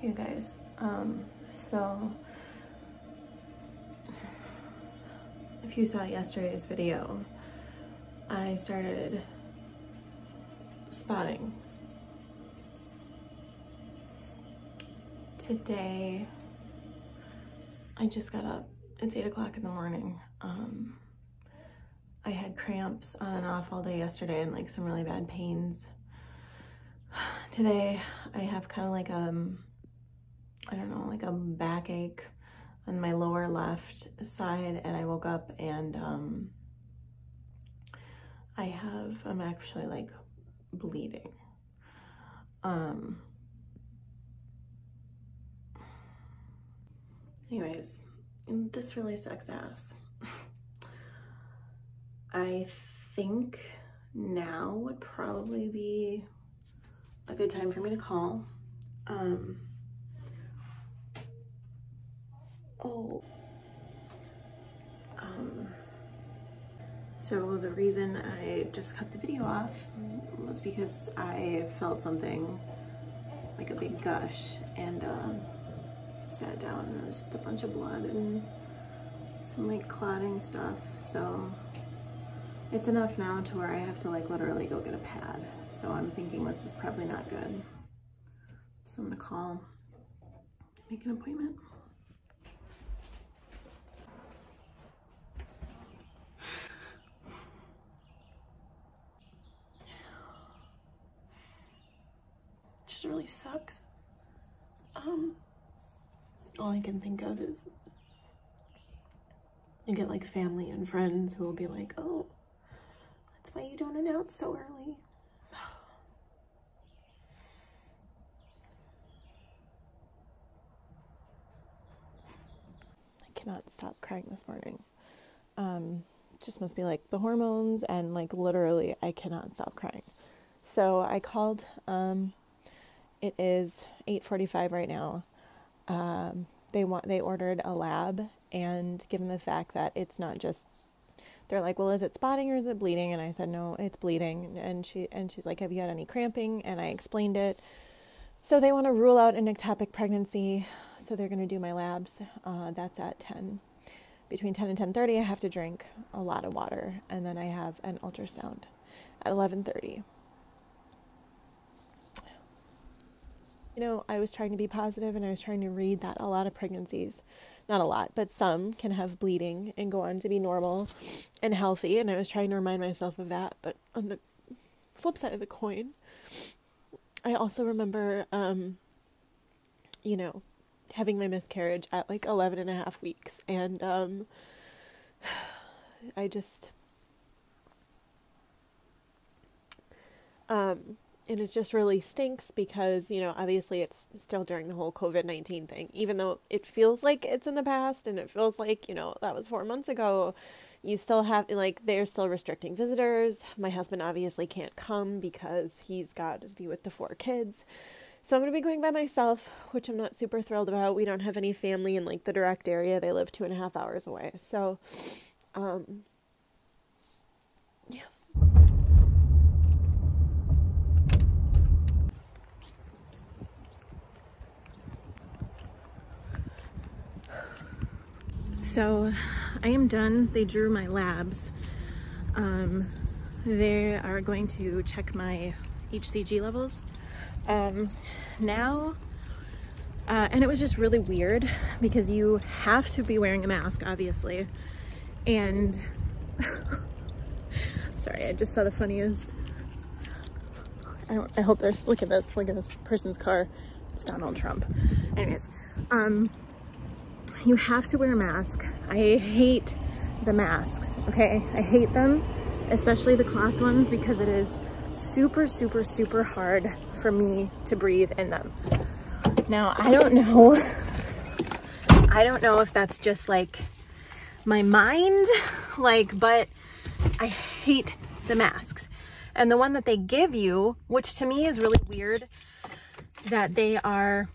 Hey you guys, so if you saw yesterday's video, I started spotting. Today, I just got up. It's 8 o'clock in the morning. I had cramps on and off all day yesterday and like some really bad pains. Today, I have kind of like I don't know, like a backache on my lower left side, and I woke up and I'm actually like bleeding. Anyways, this really sucks ass. I think now would probably be a good time for me to call. So the reason I just cut the video off was because I felt something like a big gush, and sat down and it was just a bunch of blood and some like clotting stuff. So it's enough now to where I have to like literally go get a pad. So I'm thinking this is probably not good. So I'm gonna call, make an appointment. Just really sucks. All I can think of is you get like family and friends who will be like, oh, that's why you don't announce so early. I cannot stop crying this morning. Just must be like the hormones, and like literally I cannot stop crying. So I called. It is 8:45 right now. They ordered a lab, and given the fact that it's not just, they're like, well, is it spotting or is it bleeding? And I said, no, it's bleeding. And she's like, have you had any cramping? And I explained it. So they want to rule out an ectopic pregnancy. So they're going to do my labs. That's at 10. Between 10 and 10:30, I have to drink a lot of water. And then I have an ultrasound at 11:30. You know, I was trying to be positive, and I was trying to read that a lot of pregnancies, not a lot, but some can have bleeding and go on to be normal and healthy. And I was trying to remind myself of that. But on the flip side of the coin, I also remember, you know, having my miscarriage at like 11 and a half weeks. And I just, and it just really stinks because, you know, obviously it's still during the whole COVID-19 thing, even though it feels like it's in the past and it feels like, you know, that was 4 months ago. You still have, like, they're still restricting visitors. My husband obviously can't come because he's got to be with the 4 kids. So I'm going to be going by myself, which I'm not super thrilled about. We don't have any family in like the direct area. They live 2.5 hours away. So, yeah. So I am done. They drew my labs. They are going to check my HCG levels now. And it was just really weird because you have to be wearing a mask, obviously. And sorry, I just saw the funniest. I hope there's, look at this person's car. It's Donald Trump. Anyways, you have to wear a mask. I hate the masks, okay? I hate them, especially the cloth ones, because it is super, super, super hard for me to breathe in them. Now, I don't know if that's just like my mind, like, but I hate the masks. And the one that they give you, which to me is really weird, that they are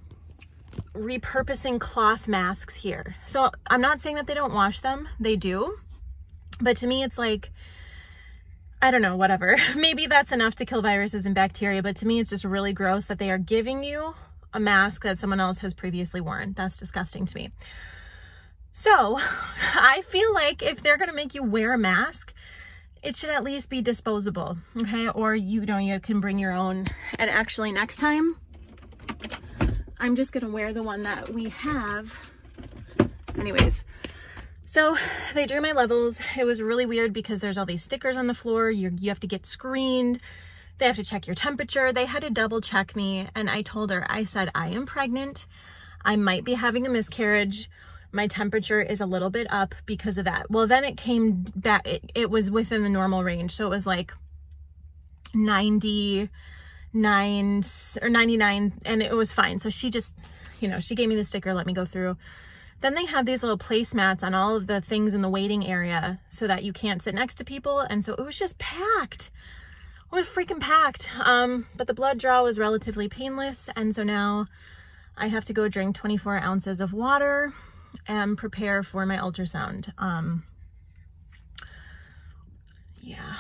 repurposing cloth masks here. So I'm not saying that they don't wash them, they do, but to me it's like, I don't know, whatever. Maybe that's enough to kill viruses and bacteria, but to me it's just really gross that they are giving you a mask that someone else has previously worn. That's disgusting to me. So I feel like if they're going to make you wear a mask, it should at least be disposable, okay? Or you know, you can bring your own. And actually next time, I'm just gonna wear the one that we have. Anyways, so they drew my levels. It was really weird because there's all these stickers on the floor. You have to get screened. They have to check your temperature. They had to double check me. And I told her, I said, I am pregnant. I might be having a miscarriage. My temperature is a little bit up because of that. Well, then it came back, it was within the normal range. So it was like 99 or 99 and it was fine. So she just, you know, she gave me the sticker, let me go through. Then they have these little placemats on all of the things in the waiting area so that you can't sit next to people. And so it was just packed. It was freaking packed. But the blood draw was relatively painless. And so now I have to go drink 24 ounces of water and prepare for my ultrasound. Yeah.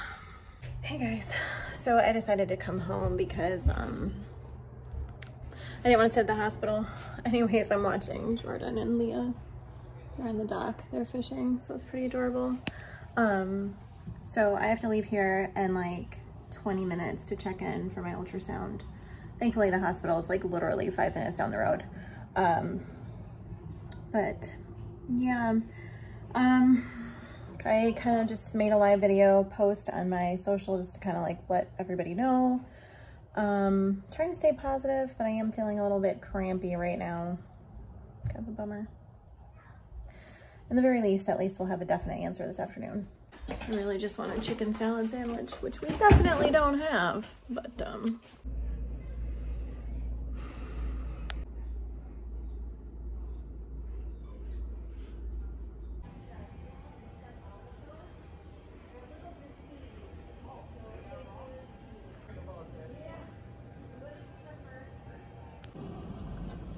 Hey guys, so I decided to come home because I didn't want to sit at the hospital. Anyways, I'm watching Jordan and Leah. They're on the dock, they're fishing, so it's pretty adorable. So I have to leave here in like 20 minutes to check in for my ultrasound. Thankfully the hospital is like literally 5 minutes down the road. But yeah, I kind of just made a live video post on my social just to kind of like let everybody know. Trying to stay positive, but I am feeling a little bit crampy right now. Kind of a bummer. In the very least, at least we'll have a definite answer this afternoon. I really just want a chicken salad sandwich, which we definitely don't have, but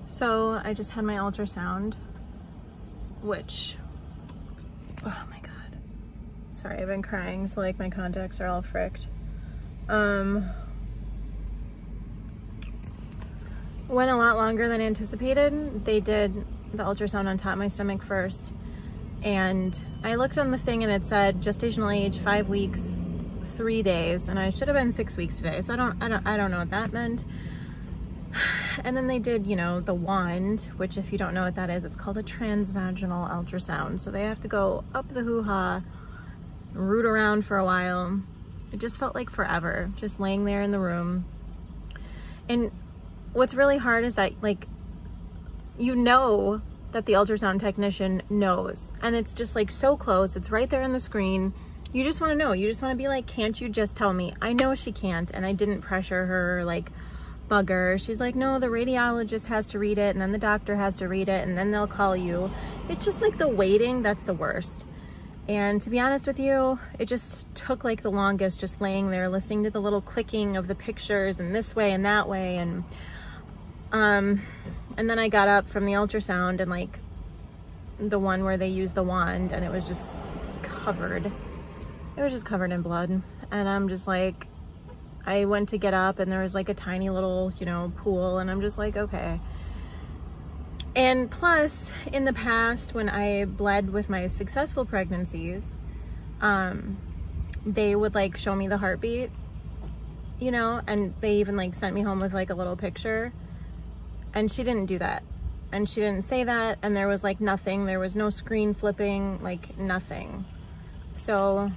so I just had my ultrasound, which, oh my God. Sorry, I've been crying, so like my contacts are all fricked. Went a lot longer than anticipated. They did the ultrasound on top of my stomach first. And I looked on the thing and it said gestational age 5 weeks, 3 days. And I should have been 6 weeks today. So I don't know what that meant. And then they did, you know, the wand, which if you don't know what that is, it's called a transvaginal ultrasound. So they have to go up the hoo-ha, root around for a while. It just felt like forever, just laying there in the room. And what's really hard is that, like, you know that the ultrasound technician knows. And it's just like so close. It's right there on the screen. You just want to know. You just want to be like, can't you just tell me? I know she can't. And I didn't pressure her, like, bug her. She's like, no, the radiologist has to read it, and then the doctor has to read it, and then they'll call you. It's just like the waiting, that's the worst. And to be honest with you, it just took like the longest, just laying there listening to the little clicking of the pictures and this way and that way. And then I got up from the ultrasound and like the one where they use the wand, and it was just covered. It was just covered in blood. And I'm just like, I went to get up and there was like a tiny little, you know, pool, and I'm just like, okay. And plus, in the past, when I bled with my successful pregnancies, they would like show me the heartbeat, you know, and they even like sent me home with like a little picture, and she didn't do that. And she didn't say that, and there was like nothing. There was no screen flipping, like nothing. So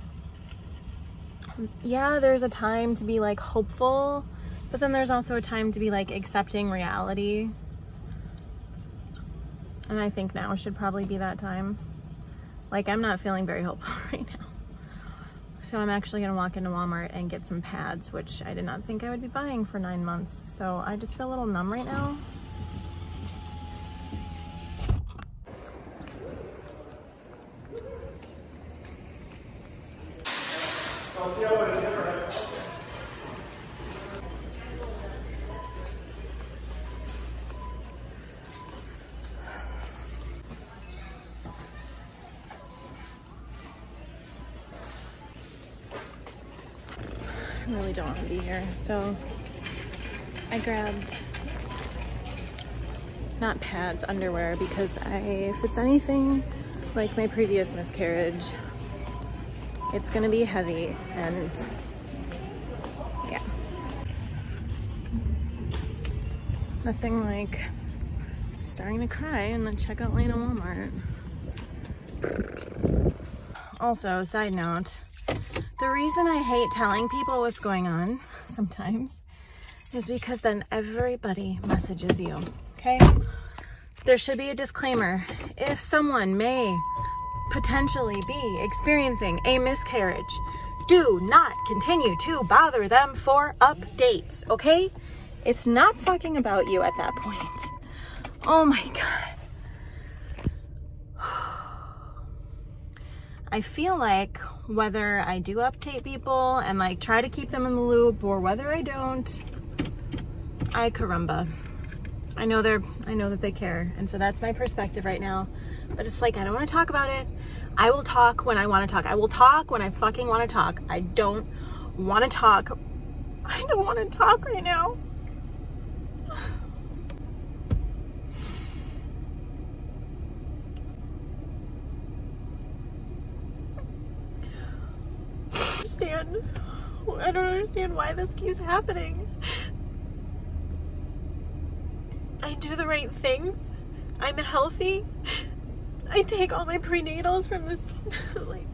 yeah, there's a time to be like hopeful, but then there's also a time to be like accepting reality. And I think now should probably be that time. Like, I'm not feeling very hopeful right now. So I'm actually gonna walk into Walmart and get some pads, which I did not think I would be buying for 9 months. So I just feel a little numb right now. I really don't want to be here. So I grabbed not pads, underwear, because if it's anything like my previous miscarriage, it's gonna be heavy, and yeah. Nothing like starting to cry and then check out lane at Walmart. Also, side note, the reason I hate telling people what's going on sometimes is because then everybody messages you, okay? There should be a disclaimer. If someone may potentially be experiencing a miscarriage, do not continue to bother them for updates, okay? It's not fucking about you at that point. Oh my God. I feel like whether I do update people and like try to keep them in the loop, or whether I don't, ay caramba. I know that they care, and so that's my perspective right now. But it's like, I don't want to talk about it. I will talk when I want to talk. I will talk when I fucking want to talk. I don't want to talk. I don't want to talk right now. I don't understand why this keeps happening. I do the right things. I'm healthy. I take all my prenatals from this, like,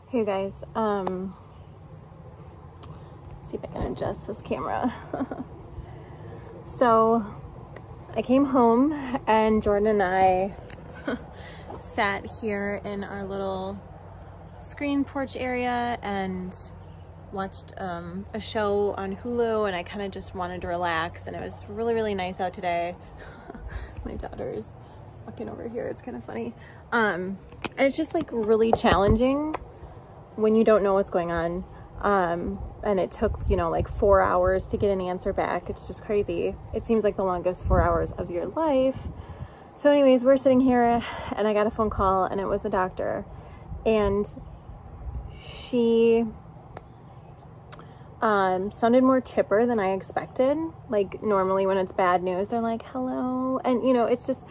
hey guys, see if I can adjust this camera. So I came home and Jordan and I sat here in our little screen porch area and watched a show on Hulu, and I kind of just wanted to relax, and it was really, really nice out today. My daughter's walking over here. It's kind of funny. And it's just like really challenging when you don't know what's going on. And it took, you know, like 4 hours to get an answer back. It's just crazy. It seems like the longest 4 hours of your life. So anyways, we're sitting here and I got a phone call, and it was the doctor, and she sounded more chipper than I expected. Like normally when it's bad news, they're like, hello. And you know, it's just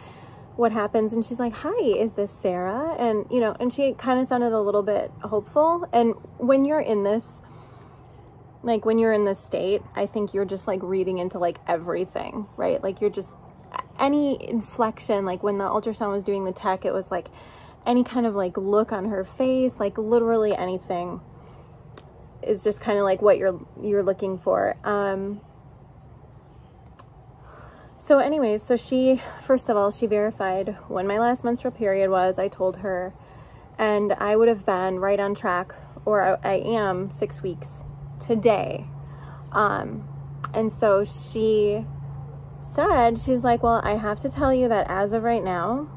what happens. And she's like, hi, is this Sarah? And you know, and she kind of sounded a little bit hopeful. And when you're in this, like when you're in this state, I think you're just like reading into like everything, right? Like you're just, any inflection, like when the ultrasound was doing the tech, it was like any kind of like look on her face, like literally anything is just kind of like what you're looking for. So anyways, so she, first of all, she verified when my last menstrual period was. I told her, and I would have been right on track, or I am 6 weeks today. And so she said, she's like, well, I have to tell you that as of right now,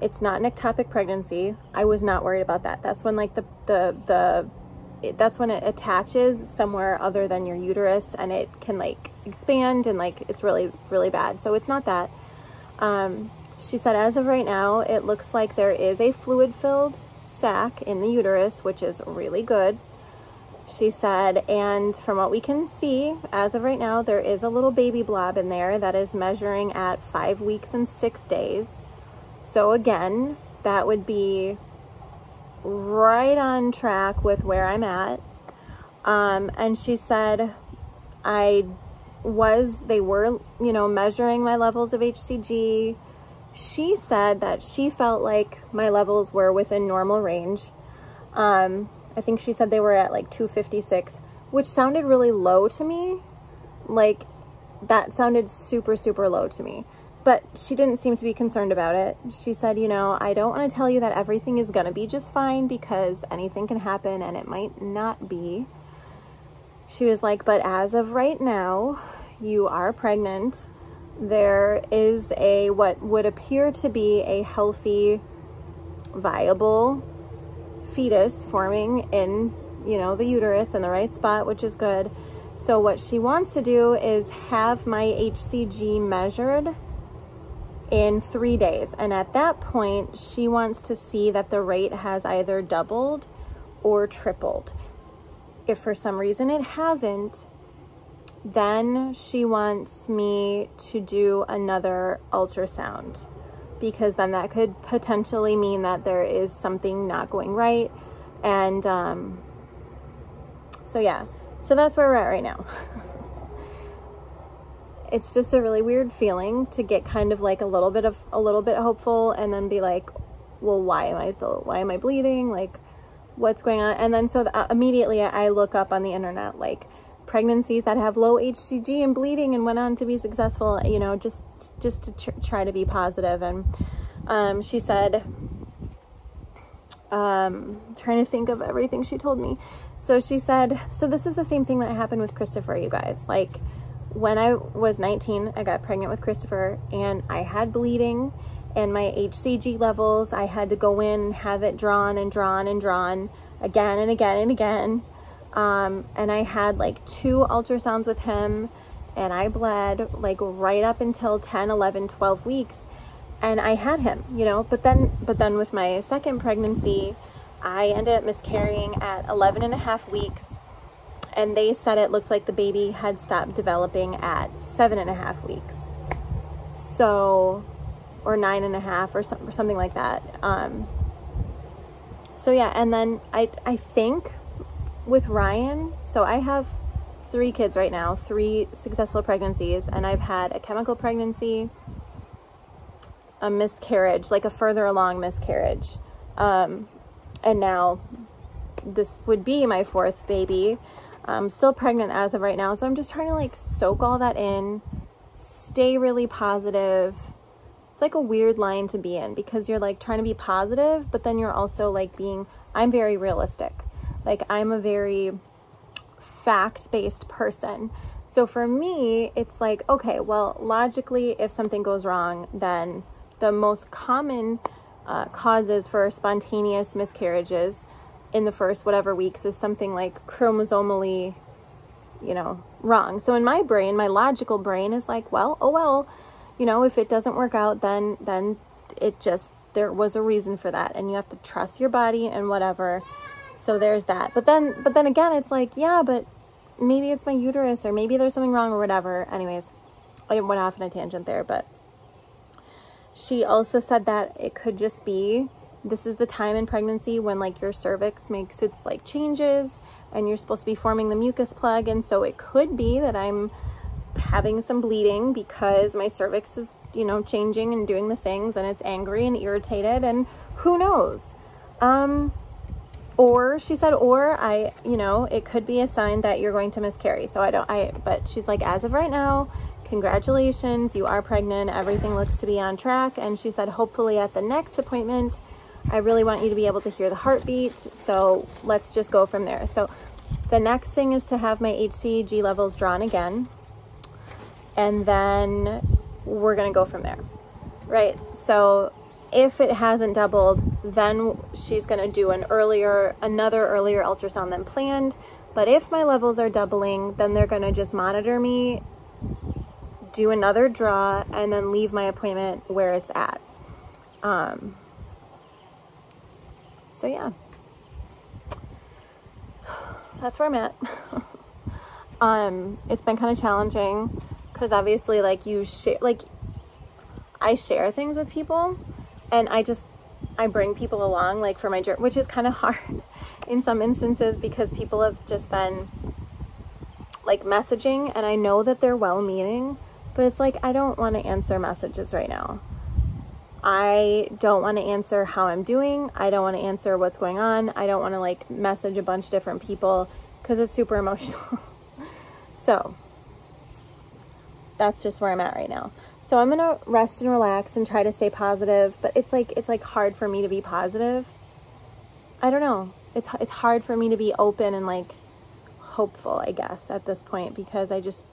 it's not an ectopic pregnancy. I was not worried about that. That's when like that's when it attaches somewhere other than your uterus, and it can like expand, and like it's really, really bad. So it's not that. She said, as of right now, it looks like there is a fluid-filled sac in the uterus, which is really good. She said, and from what we can see, as of right now, there is a little baby blob in there that is measuring at 5 weeks and 6 days. So again, that would be right on track with where I'm at. And she said, they were, you know, measuring my levels of HCG. She said that she felt like my levels were within normal range. I think she said they were at like 256, which sounded really low to me. Like that sounded super, super low to me. But she didn't seem to be concerned about it. She said, you know, I don't want to tell you that everything is going to be just fine, because anything can happen and it might not be. She was like, but as of right now, you are pregnant. There is what would appear to be a healthy, viable fetus forming in you know, the uterus in the right spot, which is good. So what she wants to do is have my HCG measured in 3 days. And at that point, she wants to see that the rate has either doubled or tripled. If for some reason it hasn't, then she wants me to do another ultrasound, because then that could potentially mean that there is something not going right. And so yeah, so that's where we're at right now. It's just a really weird feeling to get kind of like a little bit hopeful, and then be like, well, why am I bleeding? Like, what's going on? And then so immediately I look up on the internet, like, pregnancies that have low HCG and bleeding and went on to be successful, you know, just to try to be positive. And she said, trying to think of everything she told me. So she said, so this is the same thing that happened with Christopher, you guys. Like, when I was 19, I got pregnant with Christopher, and I had bleeding, and my HCG levels, I had to go in and have it drawn and drawn and drawn again and again and again. And I had like 2 ultrasounds with him, and I bled like right up until 10, 11, 12 weeks. And I had him, you know, but then with my second pregnancy, I ended up miscarrying at 11 and a half weeks. And they said it looked like the baby had stopped developing at 7 and a half weeks. So, or 9 and a half or something like that. So yeah, and then I think with Ryan, so I have 3 kids right now, 3 successful pregnancies, and I've had a chemical pregnancy, a miscarriage, like a further along miscarriage, and now this would be my 4th baby. I'm still pregnant as of right now, so I'm just trying to like soak all that in, stay really positive. It's like a weird line to be in, because you're like trying to be positive, but then you're also like I'm very realistic. Like, I'm a very fact-based person. So for me, it's like, okay, well, logically, if something goes wrong, then the most common causes for spontaneous miscarriages in the first whatever weeks is something like chromosomally, you know, wrong. So in my brain, my logical brain is like, well, oh well, you know, if it doesn't work out, then it just, there was a reason for that, and you have to trust your body and whatever. So there's that. But then again, it's like, yeah, but maybe it's my uterus, or maybe there's something wrong or whatever. Anyways, I went off on a tangent there, but she also said that it could just be, this is the time in pregnancy when like your cervix makes its like changes, and you're supposed to be forming the mucus plug. And so it could be that I'm having some bleeding because my cervix is, you know, changing and doing the things, and it's angry and irritated, and who knows? Or she said, or you know, it could be a sign that you're going to miscarry. So but she's like, as of right now, congratulations, you are pregnant. Everything looks to be on track. And she said, hopefully at the next appointment, I really want you to be able to hear the heartbeat. So let's just go from there. So the next thing is to have my HCG levels drawn again. And then we're going to go from there. Right. So if it hasn't doubled, then she's going to do another earlier ultrasound than planned. But if my levels are doubling, then they're going to just monitor me, do another draw, and then leave my appointment where it's at. So yeah, that's where I'm at. It's been kind of challenging, because obviously, like, I share things with people, and I bring people along, like, for my journey, which is kind of hard in some instances, because people have just been like messaging, and I know that they're well-meaning, but it's like, I don't want to answer messages right now. I don't want to answer how I'm doing. I don't want to answer what's going on. I don't want to like message a bunch of different people, because it's super emotional. So that's just where I'm at right now. So I'm going to rest and relax and try to stay positive, but it's like hard for me to be positive. I don't know. It's hard for me to be open and like hopeful, I guess, at this point, because I don't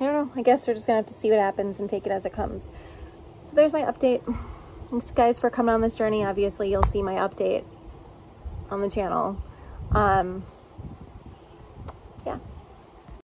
know. I guess we're just going to have to see what happens and take it as it comes. So there's my update. Thanks, guys, for coming on this journey. Obviously, you'll see my update on the channel. Yeah,